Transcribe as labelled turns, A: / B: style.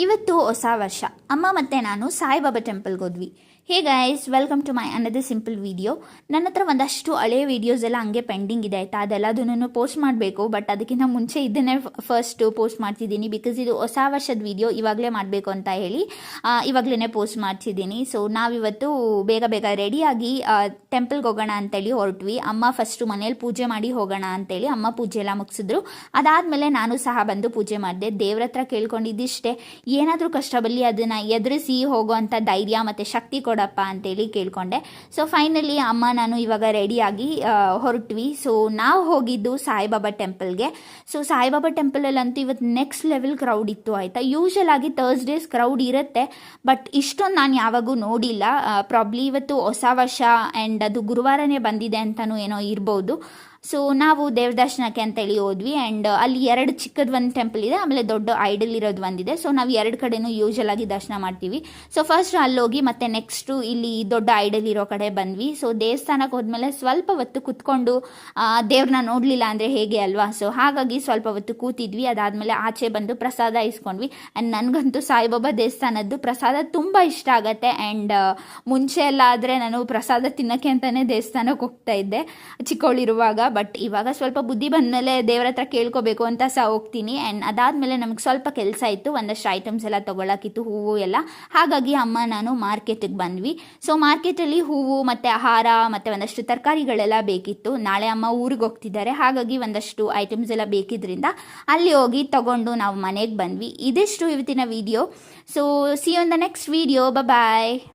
A: ಇವತ್ತು ಹೊಸ ವರ್ಷ. ಅಮ್ಮ ಮತ್ತು ನಾನು ಸಾಯಿಬಾಬಾ ಟೆಂಪಲ್ಗೆ ಹೋದ್ವಿ. Hey guys, welcome to my another simple video. ನನ್ನ ಹತ್ರ ಒಂದಷ್ಟು ಹಳೆ ವೀಡಿಯೋಸ್ ಎಲ್ಲ ಹಂಗೆ ಪೆಂಡಿಂಗ್ ಇದೆ ಆಯಿತಾ. ಅದೆಲ್ಲದನ್ನು ಪೋಸ್ಟ್ ಮಾಡಬೇಕು, ಬಟ್ ಅದಕ್ಕಿಂತ ಮುಂಚೆ ಇದನ್ನೇ ಫಸ್ಟು ಪೋಸ್ಟ್ ಮಾಡ್ತಿದ್ದೀನಿ. ಬಿಕಾಸ್ ಇದು ಹೊಸ ವರ್ಷದ ವಿಡಿಯೋ ಇವಾಗಲೇ ಮಾಡಬೇಕು ಅಂತ ಹೇಳಿ ಇವಾಗಲೇ ಪೋಸ್ಟ್ ಮಾಡ್ತಿದ್ದೀನಿ. ಸೊ ನಾವಿವತ್ತು ಬೇಗ ಬೇಗ ರೆಡಿಯಾಗಿ ಟೆಂಪಲ್ಗೆ ಹೋಗೋಣ ಅಂತೇಳಿ ಹೊರಟ್ವಿ. ಅಮ್ಮ ಫಸ್ಟು ಮನೇಲಿ ಪೂಜೆ ಮಾಡಿ ಹೋಗೋಣ ಅಂತೇಳಿ ಅಮ್ಮ ಪೂಜೆ ಎಲ್ಲ ಮುಗಿಸಿದ್ರು. ಅದಾದಮೇಲೆ ನಾನು ಸಹ ಬಂದು ಪೂಜೆ ಮಾಡಿದೆ. ದೇವ್ರ ಹತ್ರ ಕೇಳ್ಕೊಂಡಿದ್ದಿಷ್ಟೇ, ಏನಾದರೂ ಕಷ್ಟ ಬರಲಿ ಅದನ್ನು ಎದುರಿಸಿ ಹೋಗುವಂಥ ಧೈರ್ಯ ಮತ್ತು ಶಕ್ತಿ ಕೊಡಪ್ಪ ಅಂತೇಳಿ ಕೇಳ್ಕೊಂಡೆ. ಸೊ ಫೈನಲಿ ಅಮ್ಮ ನಾನು ಇವಾಗ ರೆಡಿಯಾಗಿ ಹೊರಟ್ವಿ. ಸೊ ನಾವು ಹೋಗಿದ್ದು ಸಾಯಿಬಾಬಾ ಟೆಂಪಲ್ಗೆ. ಸೊ ಸಾಯಿಬಾಬಾ ಟೆಂಪಲಲ್ಲಂತೂ ಇವತ್ತು ನೆಕ್ಸ್ಟ್ ಲೆವೆಲ್ ಕ್ರೌಡ್ ಇತ್ತು ಆಯಿತಾ. ಯೂಶಲ್ ಆಗಿ ಥರ್ಸ್ಡೇಸ್ ಕ್ರೌಡ್ ಇರುತ್ತೆ, ಬಟ್ ಇಷ್ಟೊಂದು ನಾನು ಯಾವಾಗೂ ನೋಡಿಲ್ಲ. ಪ್ರಾಬ್ಲಿ ಇವತ್ತು ಹೊಸ ವರ್ಷ ಆ್ಯಂಡ್ ಅದು ಗುರುವಾರನೇ ಬಂದಿದೆ ಅಂತಲೂ ಏನೋ ಇರ್ಬೋದು. ಸೊ ನಾವು ದೇವ್ರ ದರ್ಶನಕ್ಕೆ ಅಂತೇಳಿ ಹೋದ್ವಿ. ಆ್ಯಂಡ್ ಅಲ್ಲಿ ಎರಡು ಚಿಕ್ಕದು ಒಂದು ಟೆಂಪಲ್ ಇದೆ, ಆಮೇಲೆ ದೊಡ್ಡ ಐಡಲ್ ಇರೋದು ಒಂದಿದೆ. ಸೊ ನಾವು ಎರಡು ಕಡೆನೂ ಯೂಶಲ್ ಆಗಿ ದರ್ಶನ ಮಾಡ್ತೀವಿ. ಸೊ ಫಸ್ಟ್ ಅಲ್ಲೋಗಿ ಮತ್ತೆ ನೆಕ್ಸ್ಟು ಇಲ್ಲಿ ದೊಡ್ಡ ಐಡಲ್ ಇರೋ ಕಡೆ ಬಂದ್ವಿ. ಸೊ ದೇವಸ್ಥಾನಕ್ಕೆ ಹೋದ್ಮೇಲೆ ಸ್ವಲ್ಪ ಹೊತ್ತು ಕೂತ್ಕೊಂಡು ದೇವ್ರನ್ನ ನೋಡಲಿಲ್ಲ ಅಂದರೆ ಹೇಗೆ ಅಲ್ವಾ. ಸೊ ಹಾಗಾಗಿ ಸ್ವಲ್ಪ ಹೊತ್ತು ಕೂತಿದ್ವಿ. ಅದಾದಮೇಲೆ ಆಚೆ ಬಂದು ಪ್ರಸಾದ ಇಸ್ಕೊಂಡ್ವಿ. ಆ್ಯಂಡ್ ನನಗಂತೂ ಸಾಯಿಬಾಬಾ ದೇವಸ್ಥಾನದ್ದು ಪ್ರಸಾದ ತುಂಬ ಇಷ್ಟ ಆಗುತ್ತೆ. ಆ್ಯಂಡ್ ಮುಂಚೆ ಎಲ್ಲ ಆದರೆ ನಾನು ಪ್ರಸಾದ ತಿನ್ನೋಕ್ಕೆ ಅಂತಲೇ ದೇವಸ್ಥಾನಕ್ಕೆ ಹೋಗ್ತಾ ಇದ್ದೆ ಚಿಕ್ಕವಳಿರುವಾಗ. ಬಟ್ ಇವಾಗ ಸ್ವಲ್ಪ ಬುದ್ಧಿ ಬಂದಮೇಲೆ ದೇವರ ಹತ್ರ ಕೇಳ್ಕೋಬೇಕು ಅಂತ ಸಹ ಹೋಗ್ತೀನಿ. ಆ್ಯಂಡ್ ಅದಾದಮೇಲೆ ನಮಗೆ ಸ್ವಲ್ಪ ಕೆಲಸ ಇತ್ತು, ಒಂದಷ್ಟು ಐಟಮ್ಸ್ ಎಲ್ಲ ತೊಗೊಳಕ್ಕಿತ್ತು, ಹೂವು ಎಲ್ಲ. ಹಾಗಾಗಿ ಅಮ್ಮ ನಾನು ಮಾರ್ಕೆಟಿಗೆ ಬಂದ್ವಿ. ಸೊ ಮಾರ್ಕೆಟಲ್ಲಿ ಹೂವು ಮತ್ತು ಆಹಾರ ಮತ್ತು ಒಂದಷ್ಟು ತರಕಾರಿಗಳೆಲ್ಲ ಬೇಕಿತ್ತು. ನಾಳೆ ಅಮ್ಮ ಊರಿಗೆ ಹೋಗ್ತಿದ್ದಾರೆ, ಹಾಗಾಗಿ ಒಂದಷ್ಟು ಐಟಮ್ಸ್ ಎಲ್ಲ ಬೇಕಿದ್ರಿಂದ ಅಲ್ಲಿ ಹೋಗಿ ತಗೊಂಡು ನಾವು ಮನೆಗೆ ಬಂದ್ವಿ. ಇದಿಷ್ಟು ಇವತ್ತಿನ video. So see you in the next video. Bye.